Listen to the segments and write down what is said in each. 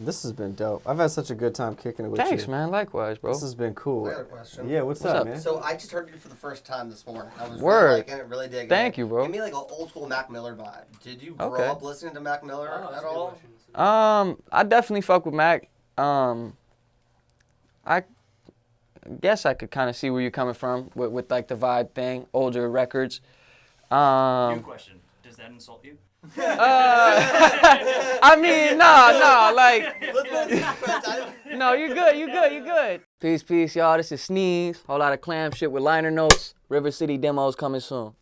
This has been dope. I've had such a good time kicking it with you. Thanks, man. Likewise, bro. This has been cool. I got a question. Yeah, what's up, man? So I just heard you for the first time this morning. I was Word. really liking it, really digging it. Thank you, bro. Give me like an old school Mac Miller vibe. Did you grow Okay. up listening to Mac Miller at all? I definitely fuck with Mac. I guess I could kind of see where you're coming from with like the vibe thing, older records. New question. Does that insult you? I mean, no, like, no, you're good. Peace, y'all. This is Sneeze. Whole lot of clam shit with liner notes. River City demos coming soon.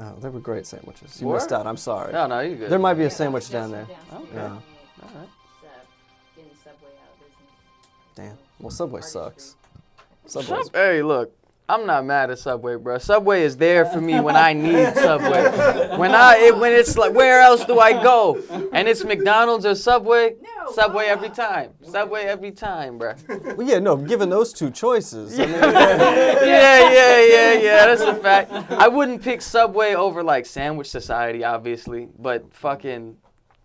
Oh, they were great sandwiches. You Were? missed out. I'm sorry. No, you're good. There might be a sandwich down there. Okay. Yeah. All right. Getting Subway out of business. Damn. Well, Subway sucks. Subway's Hey, look, I'm not mad at Subway, bro. Subway is there for me when I need Subway. When it's like, where else do I go? And it's McDonald's or Subway. Subway every time. Subway every time, bro. Well, yeah, no, given those two choices, I mean, Yeah, that's a fact. I wouldn't pick Subway over like Sandwich Society, obviously, but fucking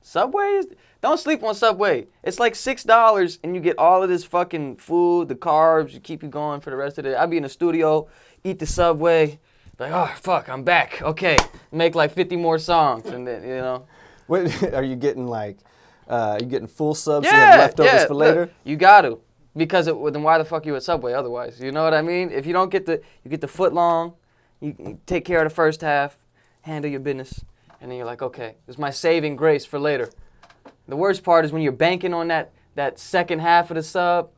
Subway don't sleep on Subway. It's like $6 and you get all of this fucking food, the carbs, you keep you going for the rest of the day. I'd be in the studio, eat the Subway, like, oh fuck, I'm back. Okay, make like 50 more songs, and then what, are you getting like, you getting full subs? So you have leftovers for later. Look, you got to, because then why the fuck you at Subway otherwise? You know what I mean? If you don't get you get the foot long, you take care of the first half, handle your business, and then you're like, okay, this is my saving grace for later. The worst part is when you're banking on that second half of the sub,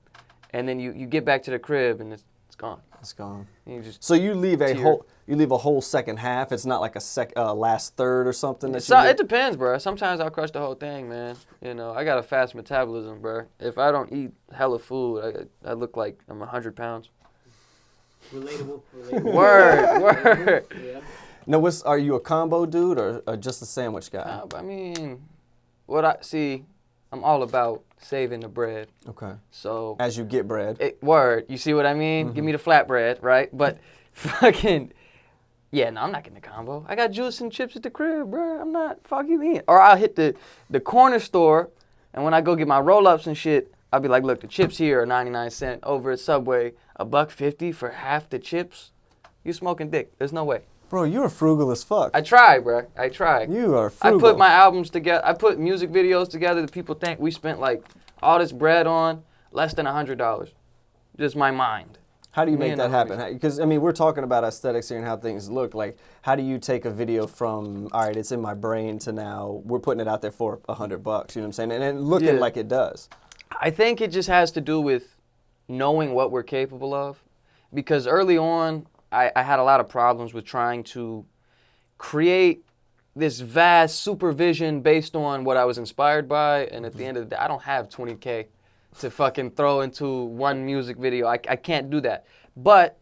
and then you get back to the crib and it's gone. It's gone. And you just So you leave a whole second half. It's not like a last third or something. It depends, bro. Sometimes I'll crush the whole thing, man. You know, I got a fast metabolism, bro. If I don't eat hella food, I look like I'm 100 pounds. Relatable. Word. Yeah. Now, are you a combo dude or just a sandwich guy? I mean, I'm all about saving the bread. Okay. So as you get bread. You see what I mean? Mm-hmm. Give me the flatbread, right? But fucking, yeah, no, I'm not getting a combo. I got juice and chips at the crib, bro. I'm not, fuck you mean? Or I'll hit the corner store, and when I go get my roll-ups and shit, I'll be like, look, the chips here are 99 cents. Over at Subway, $1.50 for half the chips? You smoking dick. There's no way. Bro, you're frugal as fuck. I try, bro. I try. You are I frugal. put my albums together. I put music videos together that people think we spent like all this bread on, less than $100. Just my mind. How do you make and that the homies. happen? Because, I mean, we're talking about aesthetics here and how things look. Like, how do you take a video from, all right, it's in my brain, to now we're putting it out there for $100, you know what I'm saying? And then looking like it does. I think it just has to do with knowing what we're capable of. Because early on, I had a lot of problems with trying to create this vast supervision based on what I was inspired by. And at the end of the day, I don't have $20K to fucking throw into one music video. I can't do that. But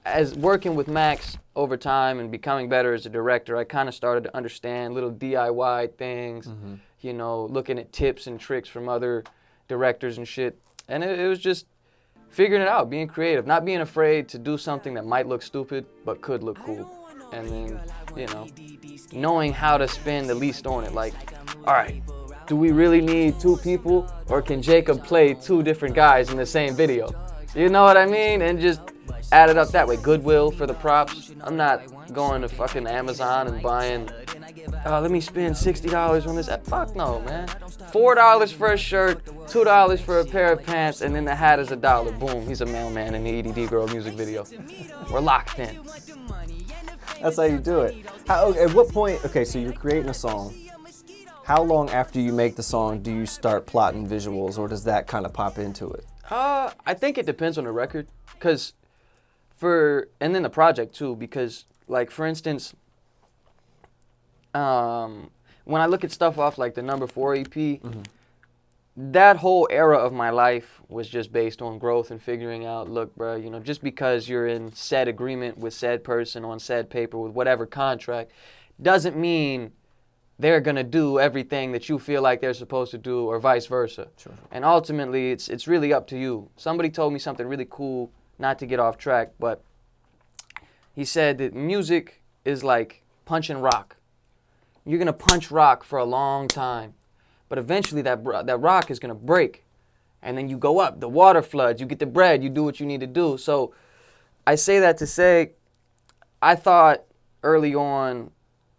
as working with Max over time and becoming better as a director, I kind of started to understand little DIY things, you know, looking at tips and tricks from other directors and shit. And it was just figuring it out, being creative, not being afraid to do something that might look stupid but could look cool. And then, you know, knowing how to spend the least on it. Like, all right, do we really need 2 people, or can Jacob play 2 different guys in the same video? You know what I mean? And just add it up that way. Goodwill for the props. I'm not going to fucking Amazon and buying, let me spend $60 on this. Fuck no, man. $4 for a shirt, $2 for a pair of pants, and then the hat is $1. Boom, he's a mailman in the EDD Girl music video. We're locked in. That's how you do it. At what point, okay, so you're creating a song. how long after you make the song do you start plotting visuals, or does that kind of pop into it? I think it depends on the record, and then the project too, because like for instance, when I look at stuff off like the number 4 EP, that whole era of my life was just based on growth and figuring out, look, bro, you know, just because you're in said agreement with said person on said paper with whatever contract, doesn't mean they're gonna do everything that you feel like they're supposed to do, or vice versa. Sure. And ultimately, it's really up to you. Somebody told me something really cool, not to get off track, but he said that music is like punching rock. You're gonna punch rock for a long time, but eventually that rock is gonna break, and then you go up. The water floods. You get the bread. You do what you need to do. So, I say that to say, I thought early on,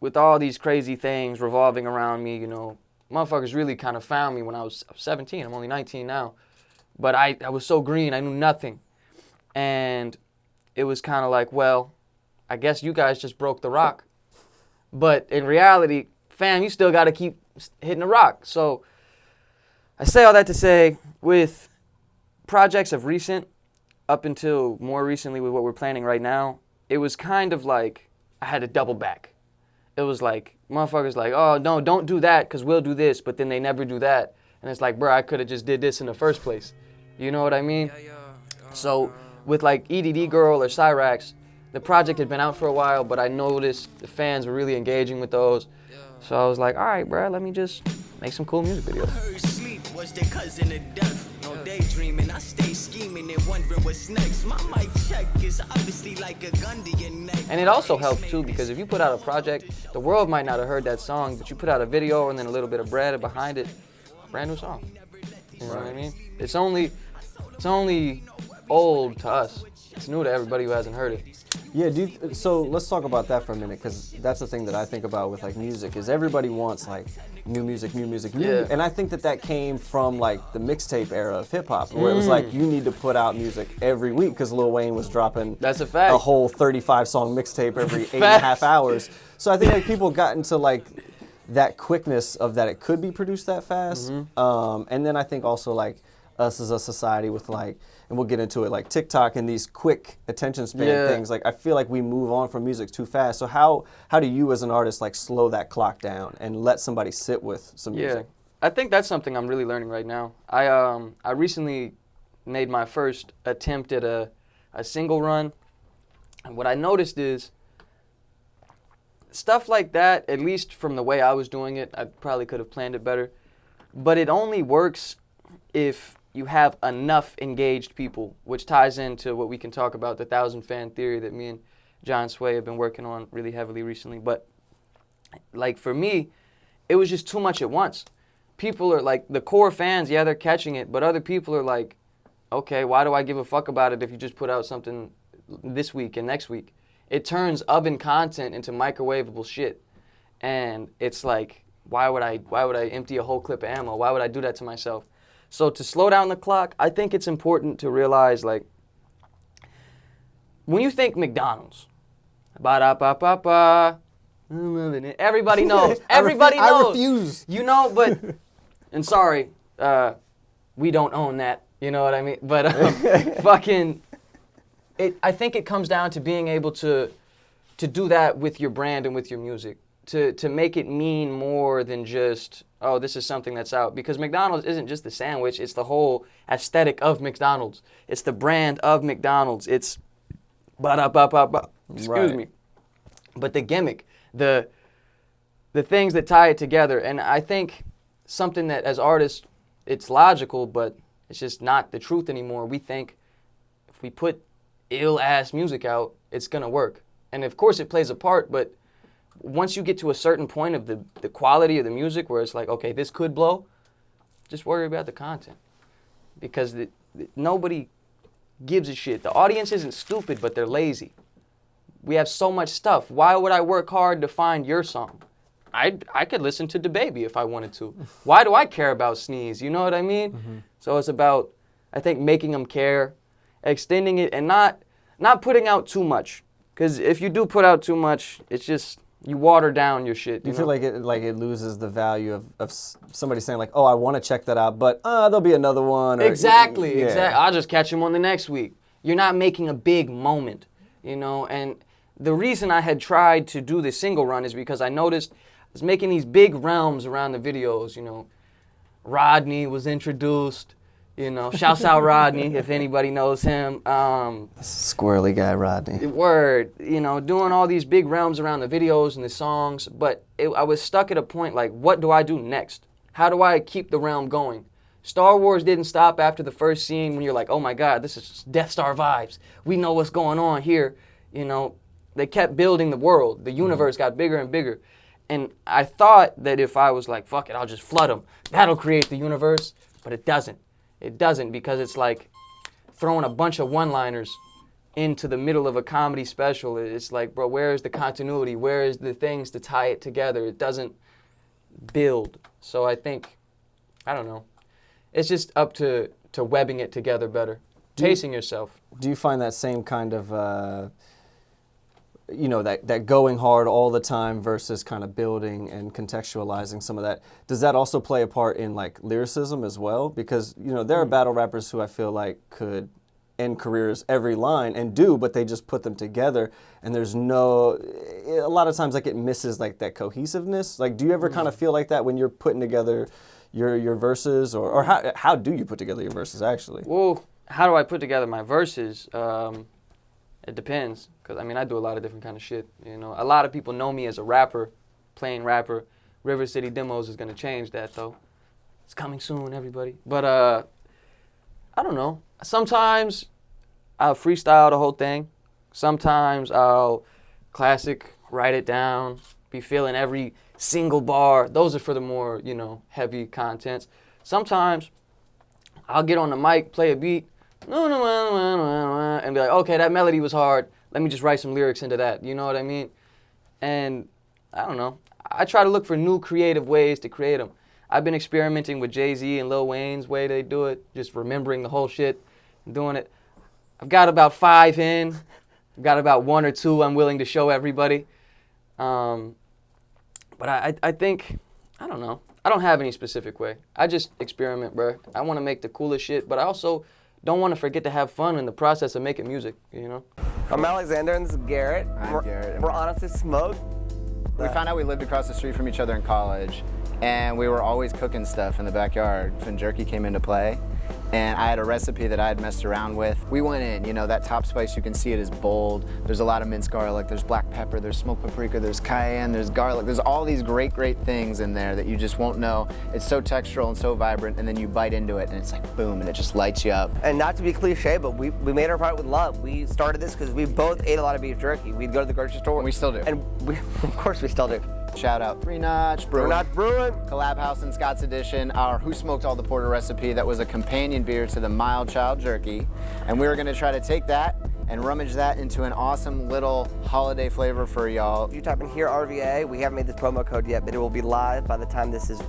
with all these crazy things revolving around me, you know, motherfuckers really kind of found me when I was 17. I'm only 19 now. But I was so green, I knew nothing. And it was kind of like, well, I guess you guys just broke the rock. But in reality, fam, you still got to keep hitting the rock. So I say all that to say, with projects of recent, up until more recently with what we're planning right now, it was kind of like I had to double back. It was like, motherfuckers like, oh, no, don't do that because we'll do this, but then they never do that. And it's like, bro, I could have just did this in the first place. You know what I mean? So with like EDD Girl or Cyrax, the project had been out for a while, but I noticed the fans were really engaging with those. So I was like, all right, bro, let me just make some cool music videos. Sleep was their cousin of death. No daydreaming, I stay scheming and wondering what's next. My mic check is obviously like a gun to your neck. And it also helped too, because if you put out a project, the world might not have heard that song, but you put out a video and then a little bit of bread behind it, brand new song. You know what I mean? It's only old to us. It's new to everybody who hasn't heard it. Yeah, so let's talk about that for a minute, because that's the thing that I think about with like music, is everybody wants like new music. Yeah. And I think that came from like the mixtape era of hip hop, where it was like you need to put out music every week, because Lil Wayne was dropping That's a fact. a whole 35-song mixtape every 8.5 hours. So I think like people got into like that quickness of that it could be produced that fast. And then I think also like us as a society with like, and we'll get into it, like TikTok and these quick attention span things, like I feel like we move on from music too fast. So how do you as an artist like slow that clock down and let somebody sit with some music? I think that's something I'm really learning right now. I recently made my first attempt at a single run, and what I noticed is stuff like that, at least from the way I was doing it, I probably could have planned it better, but it only works if you have enough engaged people, which ties into what we can talk about, the 1,000 fan theory that me and John Sway have been working on really heavily recently. But like for me, it was just too much at once. People are like, the core fans, yeah, they're catching it, but other people are like, okay, why do I give a fuck about it if you just put out something this week and next week? It turns oven content into microwavable shit. And it's like, why would I empty a whole clip of ammo? Why would I do that to myself? So to slow down the clock, I think it's important to realize, like, when you think McDonald's, ba-da-ba-ba-ba, I'm loving it. Everybody knows. Everybody knows. I refuse. You know, but, and sorry, we don't own that. You know what I mean? But I think it comes down to being able to do that with your brand and with your music. To make it mean more than just, oh, this is something that's out. Because McDonald's isn't just the sandwich, it's the whole aesthetic of McDonald's. It's the brand of McDonald's. It's ba-da-ba-ba-ba. Excuse me. But the gimmick, the things that tie it together. And I think something that as artists, it's logical, but it's just not the truth anymore. We think if we put ill-ass music out, it's going to work. And of course it plays a part, but once you get to a certain point of the quality of the music where it's like, okay, this could blow, just worry about the content. Because nobody gives a shit. The audience isn't stupid, but they're lazy. We have so much stuff. Why would I work hard to find your song? I could listen to DaBaby if I wanted to. Why do I care about Sneeze? You know what I mean? Mm-hmm. So it's about, I think, making them care, extending it, and not putting out too much. Because if you do put out too much, it's just, You water down your shit. Do you feel like it loses the value of somebody saying like, oh, I want to check that out, but there'll be another one. Or, Exactly. yeah. I'll just catch him on the next week. You're not making a big moment, you know. And the reason I had tried to do the single run is because I noticed I was making these big realms around the videos, you know. Rodney was introduced, you know. Shouts out Rodney if anybody knows him. Squirrely guy, Rodney. Word, you know, doing all these big realms around the videos and the songs, but I was stuck at a point like, what do I do next? How do I keep the realm going? Star Wars didn't stop after the first scene when you're like, oh my God, this is Death Star vibes. We know what's going on here. You know, they kept building the world. The universe got bigger and bigger. And I thought that if I was like, fuck it, I'll just flood them. That'll create the universe. But it doesn't. It doesn't, because it's like throwing a bunch of one-liners into the middle of a comedy special. It's like, bro, where is the continuity? Where is the things to tie it together? It doesn't build. So I think, I don't know. It's just up to webbing it together better. Pacing yourself. Do you find that same kind of, that going hard all the time versus kind of building and contextualizing some of that? Does that also play a part in like lyricism as well? Because, you know, there are battle rappers who I feel like could end careers every line and do, but they just put them together and there's a lot of times like it misses like that cohesiveness. Like, do you ever kind of feel like that when you're putting together your verses, or how do you put together your verses actually? Well, how do I put together my verses? It depends, because I mean I do a lot of different kind of shit. You know, a lot of people know me as a rapper, plain rapper. River City Demos is gonna change that though. It's coming soon, everybody. But I don't know. Sometimes I'll freestyle the whole thing. Sometimes I'll classic, write it down, be feeling every single bar. Those are for the more, you know, heavy contents. Sometimes I'll get on the mic, play a beat, and be like, okay, that melody was hard. Let me just write some lyrics into that. You know what I mean? And I don't know. I try to look for new creative ways to create them. I've been experimenting with Jay-Z and Lil Wayne's way they do it, just remembering the whole shit and doing it. I've got about 5 in. I've got about 1 or 2 I'm willing to show everybody. But I think, I don't know. I don't have any specific way. I just experiment, bro. I want to make the coolest shit, but I also don't want to forget to have fun in the process of making music, you know? I'm Alexander and this is Garrett. Hi, Garrett. We're honestly smoked. We found out we lived across the street from each other in college, and we were always cooking stuff in the backyard. When jerky came into play, and I had a recipe that I had messed around with. We went in, you know, that top spice, you can see it is bold. There's a lot of minced garlic, there's black pepper, there's smoked paprika, there's cayenne, there's garlic. There's all these great things in there that you just won't know. It's so textural and so vibrant, and then you bite into it, and it's like boom, and it just lights you up. And not to be cliche, but we made our product with love. We started this because we both ate a lot of beef jerky. We'd go to the grocery store. And we still do. And of course we still do. Shout out 3 Notch Brewing. 3 Notch Brewing. Collab House in Scott's Edition, our Who Smoked All the Porter recipe that was a companion beer to the Mild Child Jerky. And we were gonna try to take that and rummage that into an awesome little holiday flavor for y'all. If you type in here RVA, we haven't made this promo code yet, but it will be live by the time this is.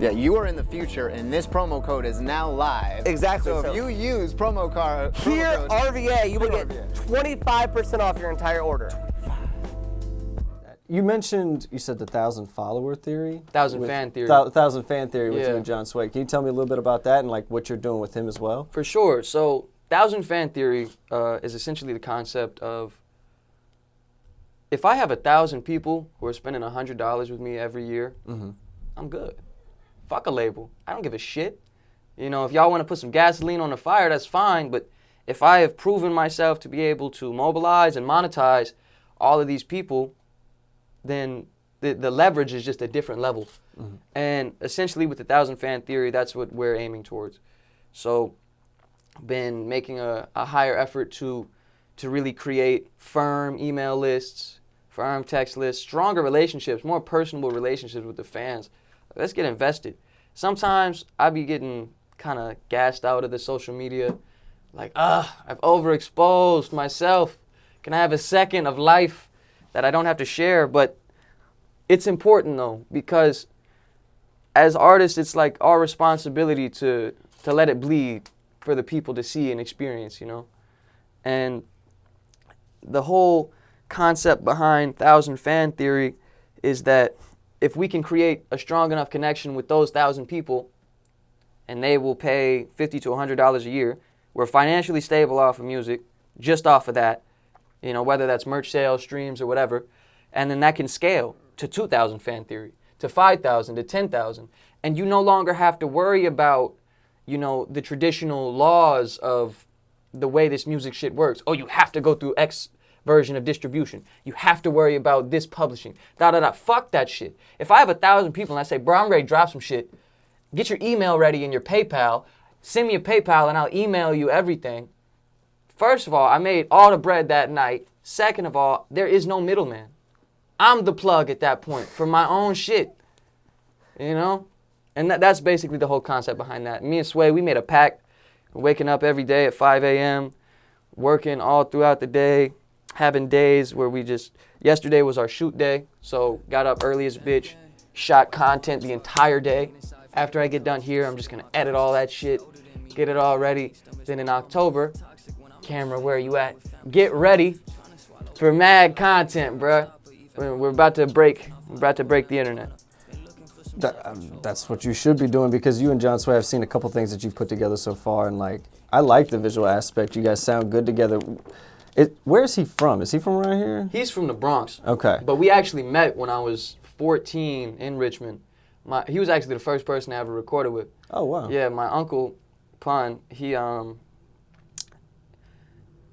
Yeah, you are in the future, and this promo code is now live. Exactly. So if you use promo code RVA, you will get 25% off your entire order. You mentioned, you said the 1,000 follower theory? 1,000 fan theory. 1,000 fan theory with Yeah. you and John Sway. Can you tell me a little bit about that and like what you're doing with him as well? For sure. So 1,000 fan theory is essentially the concept of, if I have 1,000 people who are spending $100 with me every year, I'm good. Fuck a label. I don't give a shit. You know, if y'all want to put some gasoline on the fire, that's fine. But if I have proven myself to be able to mobilize and monetize all of these people, then the leverage is just a different level. And essentially with the 1,000 fan theory, that's what we're aiming towards. So been making a higher effort to really create firm email lists, firm text lists, stronger relationships, more personable relationships with the fans. Let's get invested. Sometimes I be getting kind of gassed out of the social media. Like, I've overexposed myself. Can I have a second of life that I don't have to share? But it's important though, because as artists, it's like our responsibility to let it bleed for the people to see and experience, you know? And the whole concept behind 1,000 fan theory is that if we can create a strong enough connection with those 1,000 people, and they will pay $50 to $100 a year, we're financially stable off of music, just off of that, you know, whether that's merch sales, streams, or whatever, and then that can scale to 2,000 fan theory, to 5,000, to 10,000, and you no longer have to worry about, you know, the traditional laws of the way this music shit works. Oh, you have to go through X version of distribution. You have to worry about this publishing. Fuck that shit. If I have 1,000 people and I say, bro, I'm ready to drop some shit, get your email ready in your PayPal, send me a PayPal and I'll email you everything. First of all, I made all the bread that night. Second of all, there is no middleman. I'm the plug at that point for my own shit, you know? And that's basically the whole concept behind that. Me and Sway, we made a pact. Waking up every day at 5 a.m., working all throughout the day, having days where yesterday was our shoot day, so got up early as a bitch, shot content the entire day. After I get done here, I'm just gonna edit all that shit, get it all ready. Then in October, camera, where you at? Get ready for mad content, bruh. We're about to break the internet. That's what you should be doing, because you and John Sway, I've seen a couple things that you've put together so far, and like I like the visual aspect. You guys sound good together. Where is he from? Is he from around here? He's from the Bronx. Okay. But we actually met when I was 14 in Richmond. He was actually the first person I ever recorded with. Oh wow. Yeah, my uncle Pun.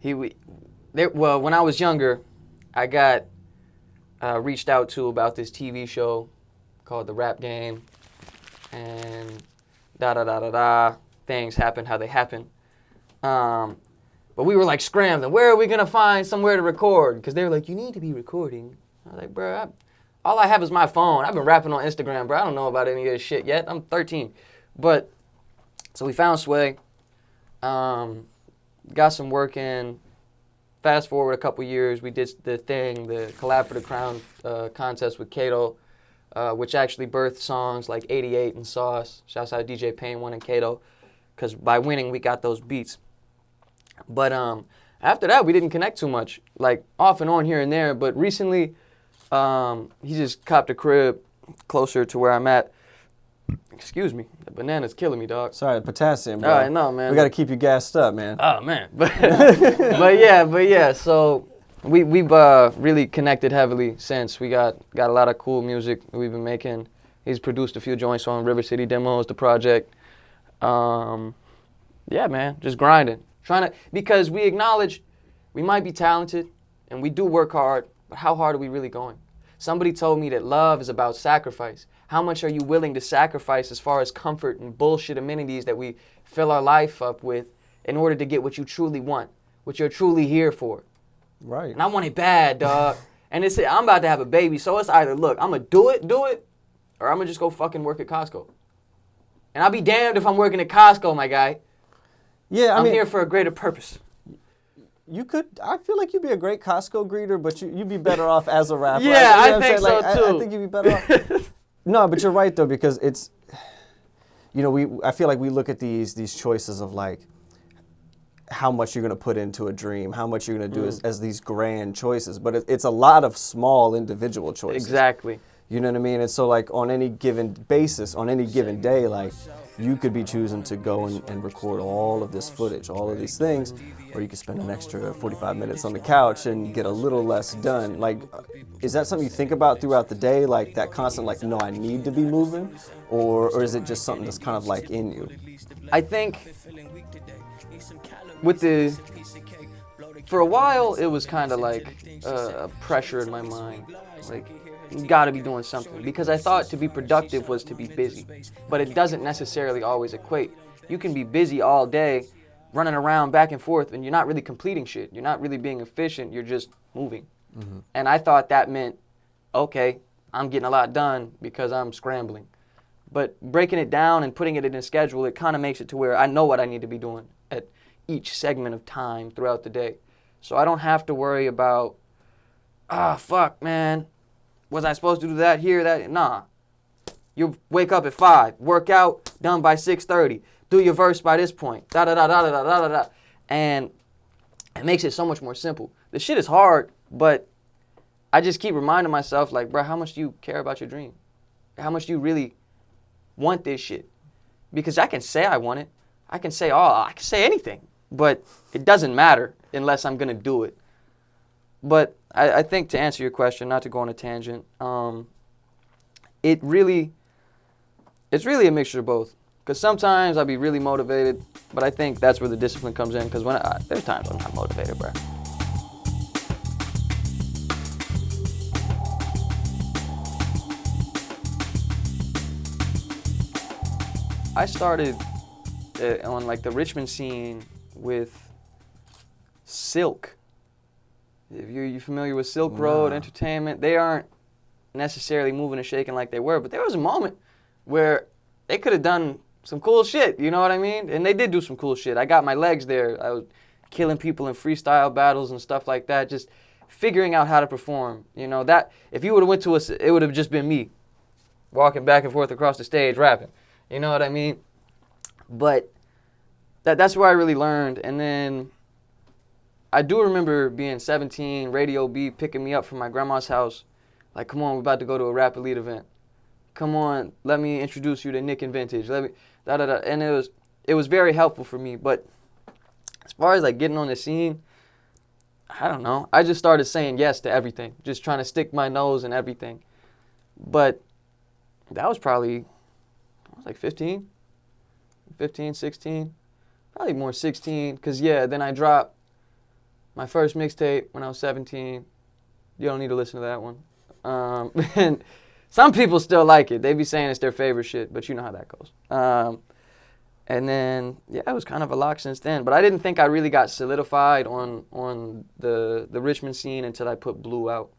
Well, when I was younger, I got reached out to about this TV show called The Rap Game, and things happen how they happen. But we were like scrambling. Where are we gonna find somewhere to record? Because they were like, you need to be recording. I was like, bro, all I have is my phone. I've been rapping on Instagram, bro. I don't know about any of this shit yet. I'm 13. But, so we found Sway, got some work in. Fast forward a couple years, we did the Collab for the Crown contest with Kato, which actually birthed songs like 88 and Sauce. Shouts out DJ Payne 1 and Kato, because by winning, we got those beats. But after that, we didn't connect too much, like off and on here and there. But recently, he just copped a crib closer to where I'm at. Excuse me, the banana's killing me, dog. Sorry, the potassium, bro. All right, no, man. We got to keep you gassed up, man. Oh, man. but yeah, so we've really connected heavily since. We got a lot of cool music that we've been making. He's produced a few joints on River City Demos, the project. Yeah, man, just grinding. Because we acknowledge we might be talented and we do work hard, but how hard are we really going? Somebody told me that love is about sacrifice. How much are you willing to sacrifice as far as comfort and bullshit amenities that we fill our life up with in order to get what you truly want, what you're truly here for? Right. And I want it bad, dog. And I'm about to have a baby, so it's either, look, I'm going to do it, or I'm going to just go fucking work at Costco. And I'll be damned if I'm working at Costco, my guy. Yeah, I'm here for a greater purpose. I feel like you'd be a great Costco greeter, but you'd be better off as a rapper. Yeah, you know I think so, too. I think you'd be better off. No, but you're right, though, because it's, you know, I feel like we look at these choices of, like, how much you're going to put into a dream, how much you're going to do as these grand choices. But it's a lot of small individual choices. Exactly. You know what I mean? And so, like, on any given basis, on any given day, like, you could be choosing to go and record all of this footage, all of these things, or you could spend an extra 45 minutes on the couch and get a little less done. Like, is that something you think about throughout the day? Like, that constant, like, no, I need to be moving? Or is it just something that's kind of, like, in you? I think for a while, it was kind of like a pressure in my mind. Like, you gotta be doing something. Because I thought to be productive was to be busy. But it doesn't necessarily always equate. You can be busy all day, running around back and forth, and you're not really completing shit. You're not really being efficient. You're just moving. Mm-hmm. And I thought that meant, okay, I'm getting a lot done because I'm scrambling. But breaking it down and putting it in a schedule, it kind of makes it to where I know what I need to be doing at each segment of time throughout the day. So I don't have to worry about, fuck, man. Was I supposed to do that here, that? Nah. You wake up at 5, work out, done by 6:30. Do your verse by this point. Da-da-da-da-da-da-da-da. And it makes it so much more simple. The shit is hard, but I just keep reminding myself, like, bro, how much do you care about your dream? How much do you really want this shit? Because I can say I want it. I can say anything, but it doesn't matter unless I'm going to do it. But I think to answer your question, not to go on a tangent, it's really a mixture of both. Because sometimes I'll be really motivated, but I think that's where the discipline comes in. Because there's times I'm not motivated, bro. I started on like the Richmond scene with Silk. If you're familiar with Silk Road Entertainment, they aren't necessarily moving and shaking like they were, but there was a moment where they could have done some cool shit, you know what I mean? And they did do some cool shit. I got my legs there. I was killing people in freestyle battles and stuff like that, just figuring out how to perform. You know, that if you would have went to us, it would have just been me walking back and forth across the stage rapping. You know what I mean? But that's where I really learned. And then I do remember being 17, Radio B picking me up from my grandma's house. Like, come on, we're about to go to a Rap Elite event. Come on, let me introduce you to Nick and Vintage. Let me, da-da-da. And it was very helpful for me. But as far as like getting on the scene, I don't know. I just started saying yes to everything. Just trying to stick my nose in everything. But that was probably, I was like 15, 16. Probably more 16. Because, yeah, then I dropped my first mixtape when I was 17. You don't need to listen to that one. And some people still like it. They be saying it's their favorite shit, but you know how that goes. And then, yeah, it was kind of a lock since then. But I didn't think I really got solidified on the Richmond scene until I put Blue out.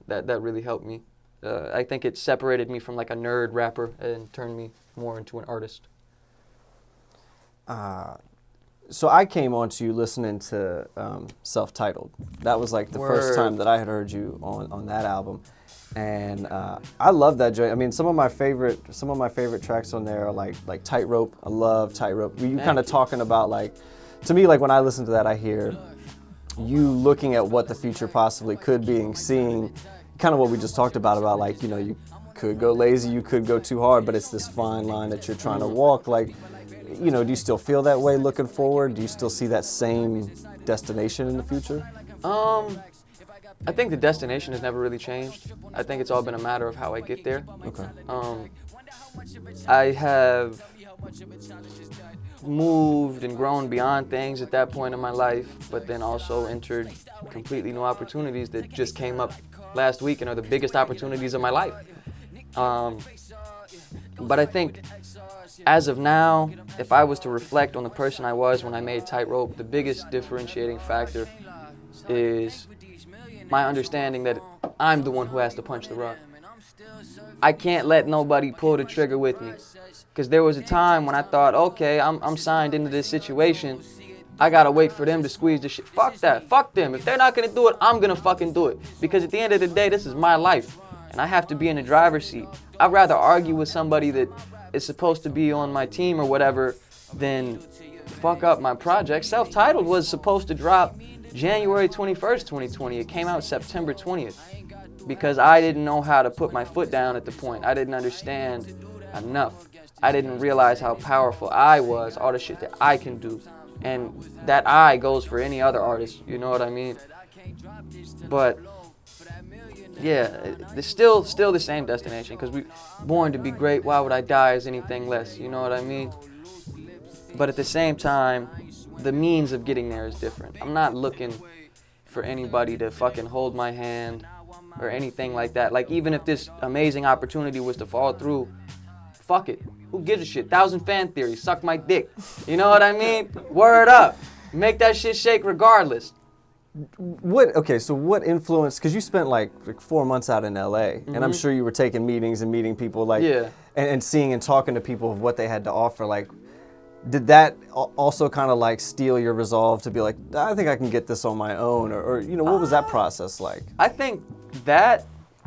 That really helped me. I think it separated me from like a nerd rapper and turned me more into an artist. So I came on to you listening to Self-Titled. That was like the first time that I had heard you on that album. And I love that joint. I mean, some of my favorite tracks on there are like Tightrope. I love Tightrope. You kind of talking about like, to me, like when I listen to that, I hear you looking at what the future possibly could be and seeing kind of what we just talked about like, you know, you could go lazy, you could go too hard, but it's this fine line that you're trying to walk. Like, you know, do you still feel that way looking forward? Do you still see that same destination in the future? I think the destination has never really changed. I think it's all been a matter of how I get there. Okay. I have moved and grown beyond things at that point in my life, but then also entered completely new opportunities that just came up last week and are the biggest opportunities of my life. But I think as of now, if I was to reflect on the person I was when I made Tightrope, the biggest differentiating factor is my understanding that I'm the one who has to punch the rock. I can't let nobody pull the trigger with me. Because there was a time when I thought, okay, I'm signed into this situation. I gotta wait for them to squeeze the shit. Fuck that. Fuck them. If they're not gonna do it, I'm gonna fucking do it. Because at the end of the day, this is my life. And I have to be in the driver's seat. I'd rather argue with somebody that is supposed to be on my team or whatever than fuck up my project. Self-Titled was supposed to drop January 21st, 2020. It came out September 20th because I didn't know how to put my foot down at the point. I didn't understand enough. I didn't realize how powerful I was, all the shit that I can do. And that I goes for any other artist, you know what I mean? But yeah, it's still the same destination because we're born to be great. Why would I die as anything less? You know what I mean? But at the same time, the means of getting there is different. I'm not looking for anybody to fucking hold my hand or anything like that. Like, even if this amazing opportunity was to fall through, fuck it. Who gives a shit? 1,000 fan theories. Suck my dick. You know what I mean? Word up. Make that shit shake regardless. So what influence, because you spent like 4 months out in LA, and I'm sure you were taking meetings and meeting people like, and seeing and talking to people of what they had to offer. Like, did that also kind of like steal your resolve to be like, I think I can get this on my own? Or you know, what was that process like? I think that,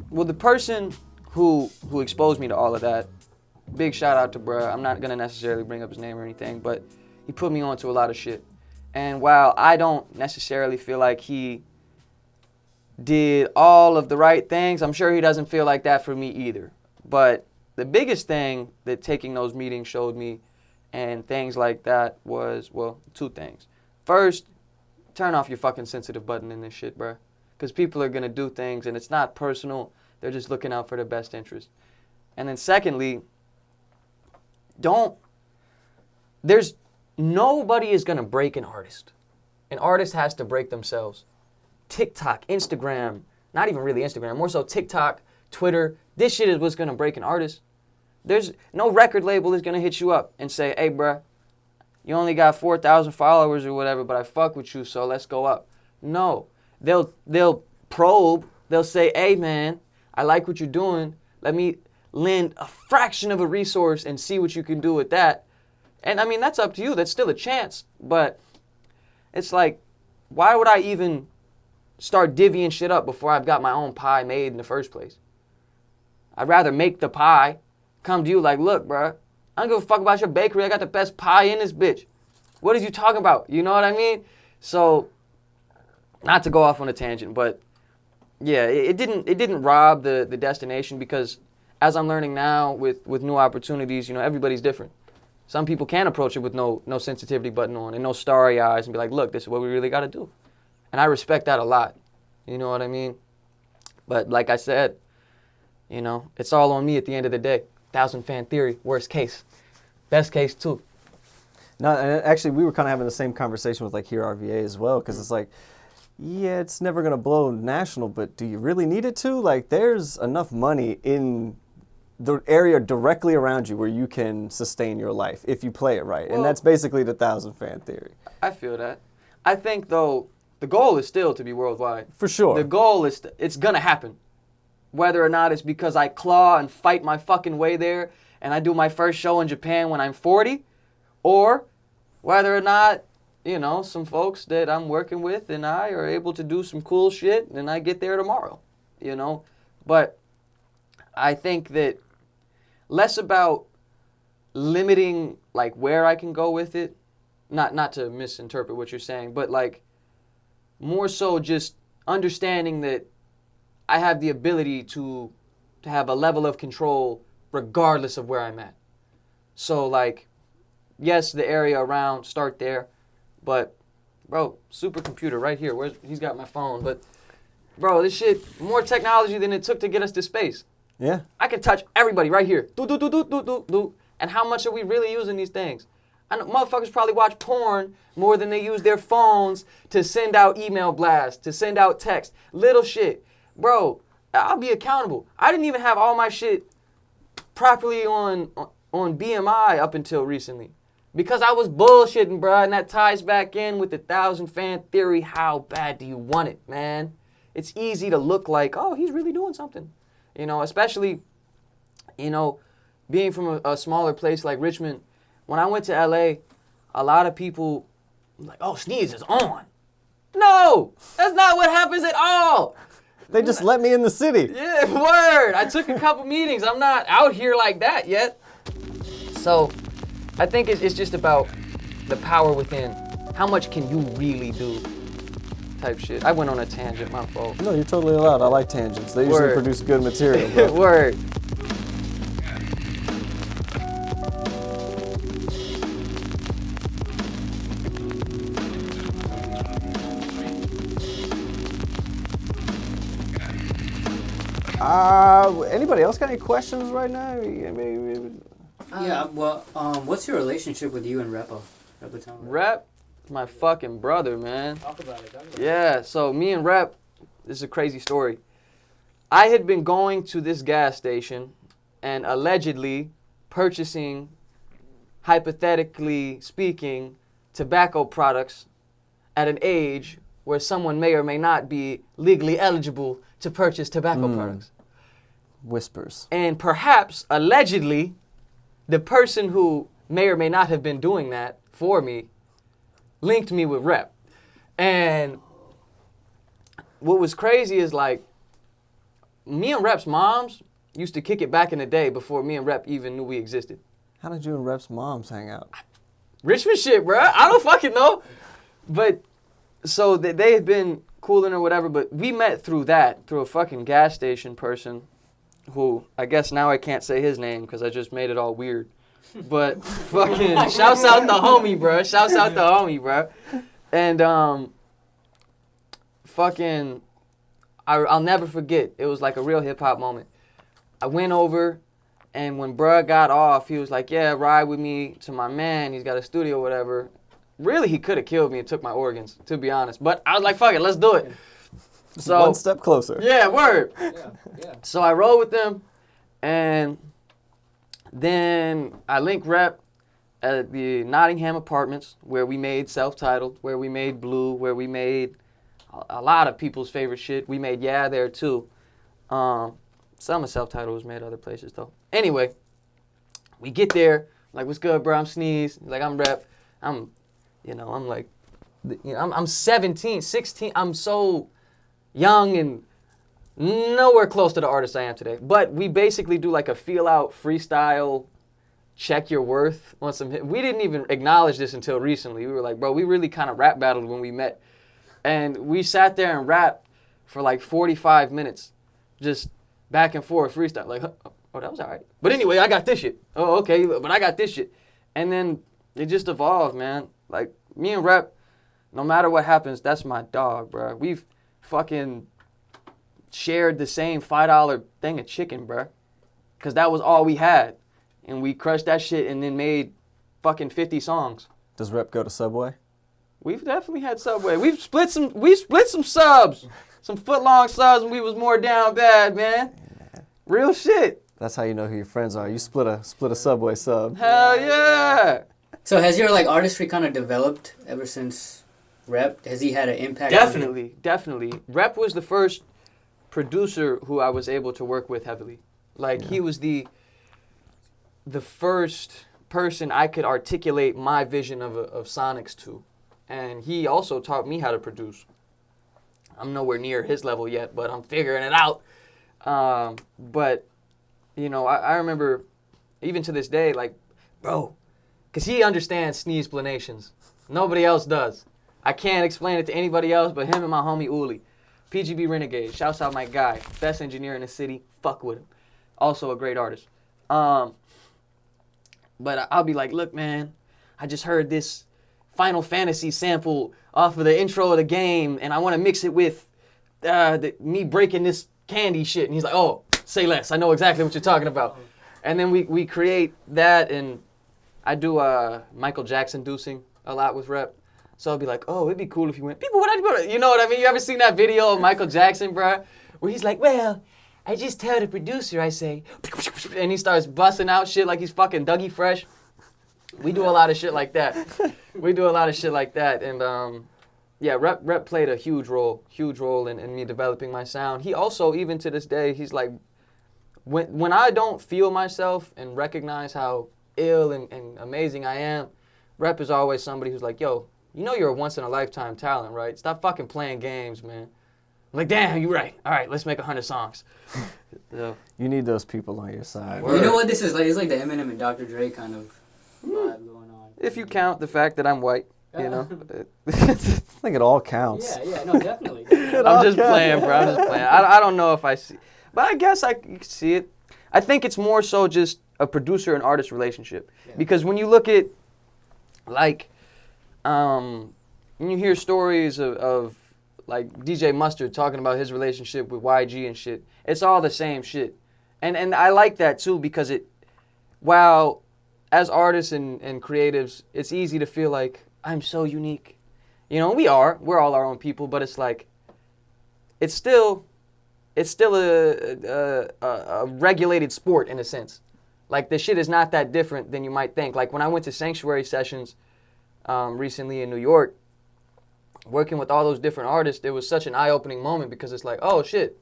well, the person who exposed me to all of that, big shout out to bruh. I'm not going to necessarily bring up his name or anything, but he put me on to a lot of shit. And while I don't necessarily feel like he did all of the right things. I'm sure he doesn't feel like that for me either. But the biggest thing that taking those meetings showed me and things like that was, well, 2 things. First, turn off your fucking sensitive button in this shit, bro. Because people are going to do things and it's not personal. They're just looking out for their best interest. And then secondly, nobody is going to break an artist. An artist has to break themselves. TikTok, Instagram, not even really Instagram, more so TikTok, Twitter. This shit is what's going to break an artist. There's no record label is going to hit you up and say, hey, bruh, you only got 4,000 followers or whatever, but I fuck with you, so let's go up. No. They'll probe. They'll say, hey, man, I like what you're doing. Let me lend a fraction of a resource and see what you can do with that. And, I mean, that's up to you. That's still a chance. But it's like, why would I even start divvying shit up before I've got my own pie made in the first place? I'd rather make the pie, come to you like, look, bro, I don't give a fuck about your bakery. I got the best pie in this bitch. What is you talking about? You know what I mean? So, not to go off on a tangent, but yeah, it didn't rob the destination, because as I'm learning now with new opportunities, you know, everybody's different. Some people can approach it with no sensitivity button on and no starry eyes and be like, look, this is what we really got to do. And I respect that a lot. You know what I mean? But like I said, you know, it's all on me at the end of the day. 1,000 fan theory, worst case. Best case too. No, and actually we were kind of having the same conversation with like Here RVA as well, because it's like, yeah, it's never going to blow national, but do you really need it to? Like, there's enough money in the area directly around you where you can sustain your life if you play it right. Well, and that's basically the 1,000 fan theory. I feel that. I think, though, the goal is still to be worldwide. For sure. The goal is, it's going to happen. Whether or not it's because I claw and fight my fucking way there and I do my first show in Japan when I'm 40, or whether or not, you know, some folks that I'm working with and I are able to do some cool shit and I get there tomorrow, you know. But I think that less about limiting, like, where I can go with it, not to misinterpret what you're saying, but, like, more so just understanding that I have the ability to have a level of control regardless of where I'm at. So, like, yes, the area around, start there. But, bro, supercomputer right here. He's got my phone. But, bro, this shit, more technology than it took to get us to space. Yeah. I can touch everybody right here. Do. And how much are we really using these things? I know motherfuckers probably watch porn more than they use their phones to send out email blasts, to send out text. Little shit. Bro, I'll be accountable. I didn't even have all my shit properly on BMI up until recently. Because I was bullshitting, bro, and that ties back in with the 1,000 fan theory. How bad do you want it, man? It's easy to look like, oh, he's really doing something. You know, especially, you know, being from a smaller place like Richmond. When I went to LA, a lot of people were like, oh, Sneeze is on. No, that's not what happens at all. They just let me in the city. Yeah, word. I took a couple meetings. I'm not out here like that yet. So I think it's just about the power within. How much can you really do? Type shit. I went on a tangent, my fault. No, you're totally allowed. I like tangents. They usually produce good material, bro. Word. Anybody else got any questions right now? What's your relationship with you and Repo? Rep, my fucking brother, man. Talk about it. Yeah, so me and Rep, this is a crazy story. I had been going to this gas station and allegedly purchasing, hypothetically speaking, tobacco products at an age where someone may or may not be legally eligible to purchase tobacco products. Whispers. And perhaps, allegedly, the person who may or may not have been doing that for me linked me with Rep. And what was crazy is, like, me and Rep's moms used to kick it back in the day before me and Rep even knew we existed. How did you and Rep's moms hang out? Richmond shit, bro. I don't fucking know. But so they had been cooling or whatever, but we met through a fucking gas station person who, I guess now I can't say his name because I just made it all weird. But fucking shouts out the homie, bro. Shouts out the homie, bro. And fucking, I'll never forget. It was like a real hip hop moment. I went over, and when bruh got off, he was like, yeah, ride with me to my man. He's got a studio or whatever. Really, he could have killed me and took my organs, to be honest. But I was like, fuck it, let's do it. So one step closer. Yeah, word. Yeah. So I rode with them, and then I linked rep at the Nottingham Apartments, where we made Self-Titled, where we made Blue, where we made a lot of people's favorite shit. We made Yeah there too. Some of Self-Titled was made other places though. Anyway, we get there, like, what's good, bro? I'm Sneeze. Like, I'm rep. I'm like, I'm 17, 16. I'm so young and nowhere close to the artist I am today. But we basically do like a feel out freestyle, check your worth on some hit. We didn't even acknowledge this until recently. We were like, bro, we really kind of rap battled when we met. And we sat there and rapped for like 45 minutes, just back and forth freestyle. Like, oh, that was all right. But anyway, I got this shit. Oh, okay, but I got this shit. And then it just evolved, man. Like, me and Rep, no matter what happens, that's my dog, bro. We've fucking shared the same $5 thing of chicken, bro. Because that was all we had. And we crushed that shit and then made fucking 50 songs. Does Rep go to Subway? We've definitely had Subway. We've split some subs. Some foot-long subs when we was more down bad, man. Real shit. That's how you know who your friends are. You split a Subway sub. Hell yeah. So has your like artistry kind of developed ever since Rep? Has he had an impact? Definitely. Rep was the first producer who I was able to work with heavily. Like, he was the first person I could articulate my vision of sonics to. And he also taught me how to produce. I'm nowhere near his level yet, but I'm figuring it out. But, you know, I remember, even to this day, like, bro, because he understands sneeze planations. Nobody else does. I can't explain it to anybody else but him and my homie Uli. PGB Renegade, shouts out my guy. Best engineer in the city, fuck with him. Also a great artist. But I'll be like, look, man, I just heard this Final Fantasy sample off of the intro of the game, and I want to mix it with me breaking this candy shit. And he's like, oh, say less. I know exactly what you're talking about. And then we create that, and I do Michael Jackson deucing a lot with Rep. So I'll be like, oh, it'd be cool if you went, people, what I do? You know what I mean? You ever seen that video of Michael Jackson, bro? Where he's like, well, I just tell the producer, I say, and he starts busting out shit like he's fucking Dougie Fresh. We do a lot of shit like that. And yeah, Rep played a huge role in me developing my sound. He also, even to this day, he's like, when I don't feel myself and recognize how ill and amazing I am, Rep is always somebody who's like, yo, you know you're a once-in-a-lifetime talent, right? Stop fucking playing games, man. I'm like, damn, you're right. All right, let's make 100 songs. So, you need those people on your side. You know what this is like? It's like the Eminem and Dr. Dre kind of vibe going on. If you count the fact that I'm white, you know. I think it all counts. Yeah, no, definitely. I'm just playing, bro. I'm just playing. I don't know if I see, but I guess I can see it. I think it's more so just a producer and artist relationship. Yeah. Because when you look at, like, when you hear stories of like DJ Mustard talking about his relationship with YG and shit, it's all the same shit. And I like that too, because while as artists and creatives, it's easy to feel like I'm so unique. You know, we're all our own people, but it's like, it's still a regulated sport in a sense. Like, the shit is not that different than you might think. Like, when I went to Sanctuary sessions recently in New York, working with all those different artists, it was such an eye-opening moment, because it's like, oh shit,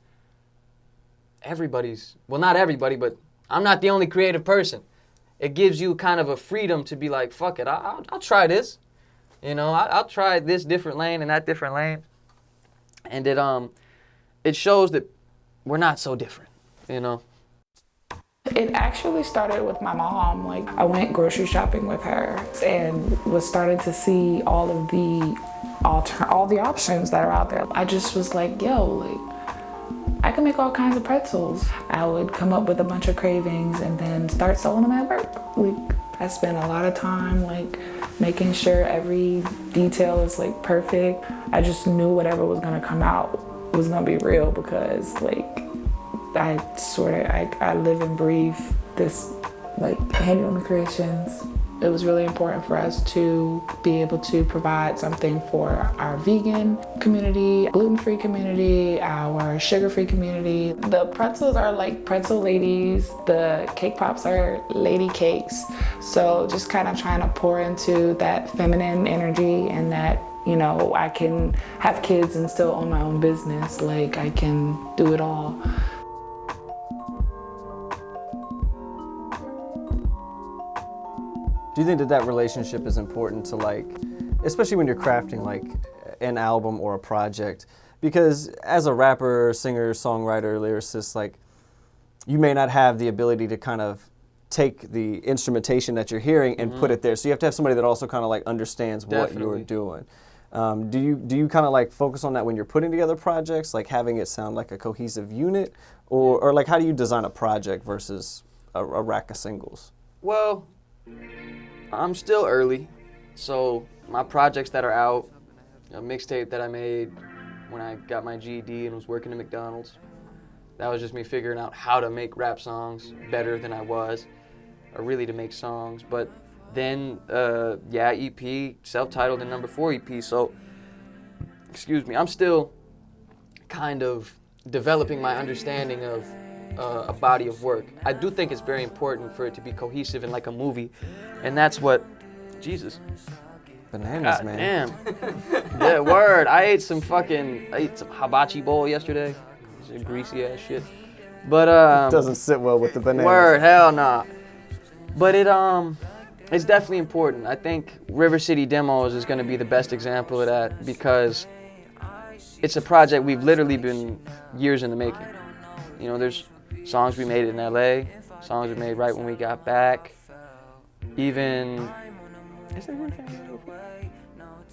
not everybody, but I'm not the only creative person. It gives you kind of a freedom to be like, fuck it, I'll try this. You know, I'll try this different lane and that different lane. And it shows that we're not so different, you know. It actually started with my mom. Like, I went grocery shopping with her and was starting to see all of the all the options that are out there. I just was like, yo, like, I can make all kinds of pretzels. I would come up with a bunch of cravings and then start selling them at work. Like, I spent a lot of time like making sure every detail is like perfect. I just knew whatever was gonna come out was gonna be real, because like I live and breathe this like handling creations. It was really important for us to be able to provide something for our vegan community, gluten-free community, our sugar-free community. The pretzels are like pretzel ladies. The cake pops are lady cakes. So just kind of trying to pour into that feminine energy, and that, you know, I can have kids and still own my own business. Like, I can do it all. Do you think that relationship is important to, like, especially when you're crafting like an album or a project? Because as a rapper, singer, songwriter, lyricist, like, you may not have the ability to kind of take the instrumentation that you're hearing and put it there. So you have to have somebody that also kind of like understands what you're doing. Do you kind of like focus on that when you're putting together projects, like having it sound like a cohesive unit, or like how do you design a project versus a rack of singles? Well, I'm still early, so my projects that are out, a mixtape that I made when I got my GED and was working at McDonald's, that was just me figuring out how to make rap songs better than I was, or really to make songs. But then, EP, self-titled and number 4 EP, so, excuse me, I'm still kind of developing my understanding of a body of work. I do think it's very important for it to be cohesive and like a movie, and that's what, Jesus. Bananas, God man. Damn. Yeah, word. I ate some hibachi bowl yesterday. Some greasy ass shit. But doesn't sit well with the bananas. Word, hell nah. But it's definitely important. I think River City Demos is gonna be the best example of that, because it's a project we've literally been years in the making. You know, there's songs we made in LA, songs we made right when we got back. Even, is there anything?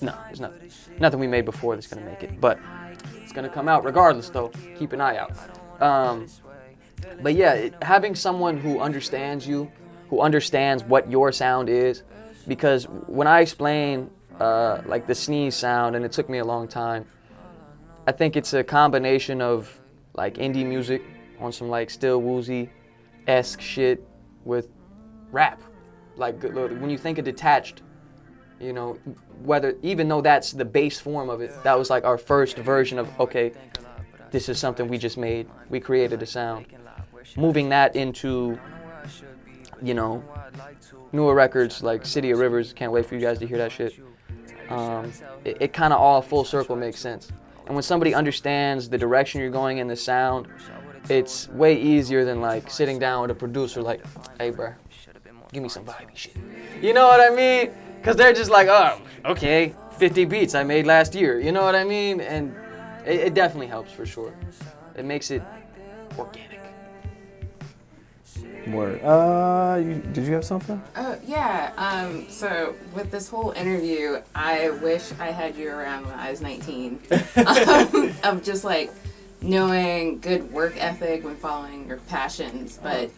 No, there's nothing. Nothing we made before that's gonna make it, but it's gonna come out regardless though. Keep an eye out. But yeah, having someone who understands you, who understands what your sound is, because when I explain like the sneeze sound, and it took me a long time, I think it's a combination of like indie music on some like Still Woozy-esque shit with rap. Like when you think of Detached, you know, even though that's the base form of it, that was like our first version of, okay, this is something we just made. We created a sound. Moving that into, you know, newer records like City of Rivers, can't wait for you guys to hear that shit. It kind of all full circle makes sense. And when somebody understands the direction you're going in the sound, it's way easier than like sitting down with a producer like, hey bro, give me some vibey shit. You know what I mean? Because they're just like, oh, okay, 50 beats I made last year. You know what I mean? And it definitely helps for sure. It makes it organic. Word. Did you have something? So with this whole interview, I wish I had you around when I was 19. Of just like knowing good work ethic when following your passions. But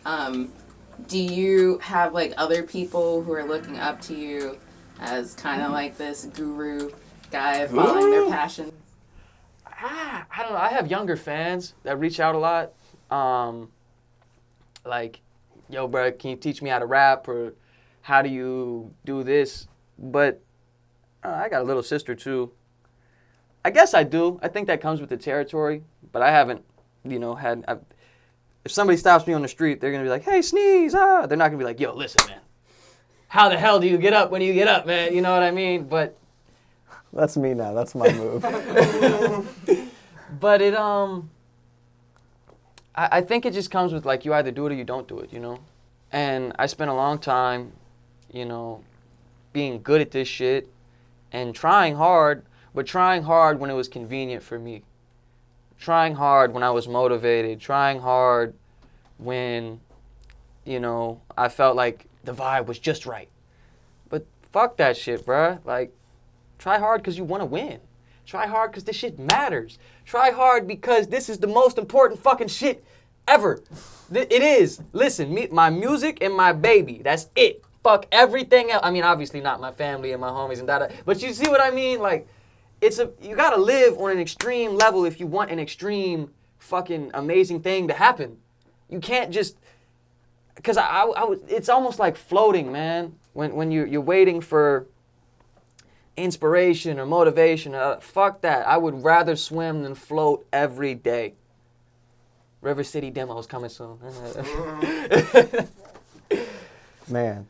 do you have like other people who are looking up to you as kind of like this guru guy following their passion? I don't know. I have younger fans that reach out a lot. Like, yo, bro, can you teach me how to rap, or how do you do this? But I got a little sister too. I guess I do. I think that comes with the territory, but I haven't, you know, if somebody stops me on the street, they're gonna be like, hey, Sneeze, They're not gonna be like, yo, listen, man, how the hell do you get up when you get up, man? You know what I mean? But that's me now. That's my move. But I think it just comes with like, you either do it or you don't do it, you know? And I spent a long time, you know, being good at this shit and trying hard, but trying hard when it was convenient for me. Trying hard when I was motivated, trying hard when, you know, I felt like the vibe was just right. But fuck that shit, bruh. Like, Try hard because you want to win. Try hard because this shit matters. Try hard because this is the most important fucking shit ever. It is. Listen, my music and my baby. That's it. Fuck everything else. I mean, obviously not my family and my homies and that. But you see what I mean? Like, you gotta live on an extreme level if you want an extreme fucking amazing thing to happen. You can't just, because it's almost like floating, man. When you're waiting for inspiration or motivation. Fuck that. I would rather swim than float every day. River City demos coming soon. Man,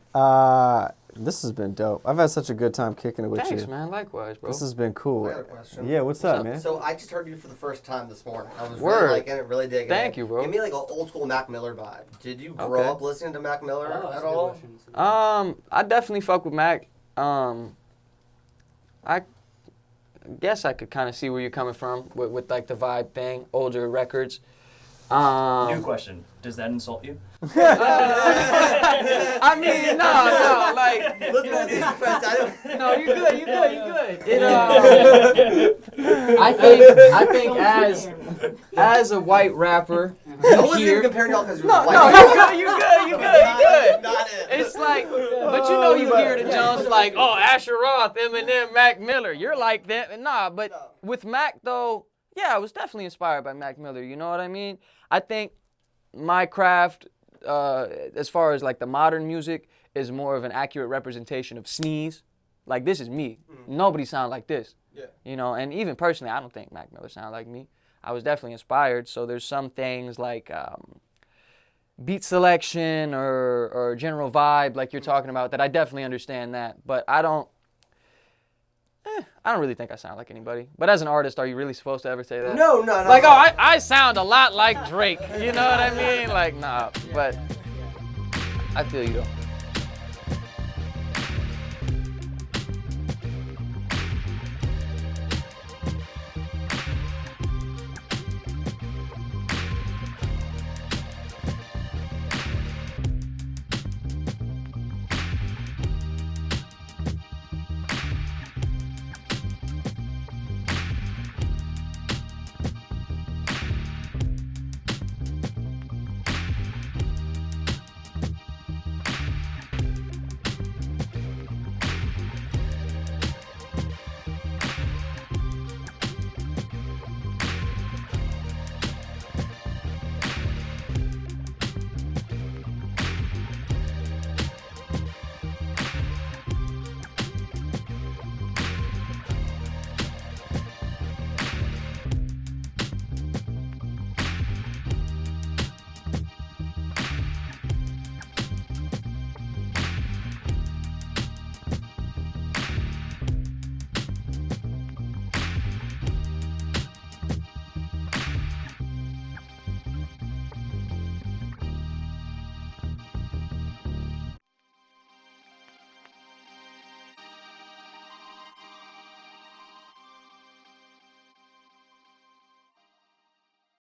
this has been dope. I've had such a good time kicking it with you. Thanks, man. Likewise, bro. This has been cool. I got a question. Yeah, what's up, man? So I just heard you for the first time this morning. I was Word. really liking it, really digging it. Thank you, bro. Give me like an old school Mac Miller vibe. Did you grow up listening to Mac Miller at all? I definitely fuck with Mac. I guess I could kind of see where you're coming from with like the vibe thing, older records. New question. Does that insult you? I mean, no, like. No, you good. I think as a white rapper, I wasn't even comparing y'all because you were white. No, you good. Not it. It's like, but you know you hear the Jones like, oh, Asher Roth, Eminem, Mac Miller. You're like that. Nah, but with Mac though, yeah, I was definitely inspired by Mac Miller. You know what I mean? I think my craft, as far as like the modern music, is more of an accurate representation of Sneeze. Like, this is me. Nobody sound like this. Yeah. You know, and even personally, I don't think Mac Miller sound like me. I was definitely inspired. So there's some things like beat selection or general vibe, like you're talking about, that I definitely understand that. But I don't really think I sound like anybody. But as an artist, are you really supposed to ever say that? No. Like, oh, I sound a lot like Drake. You know what I mean? Like, nah. But I feel you though.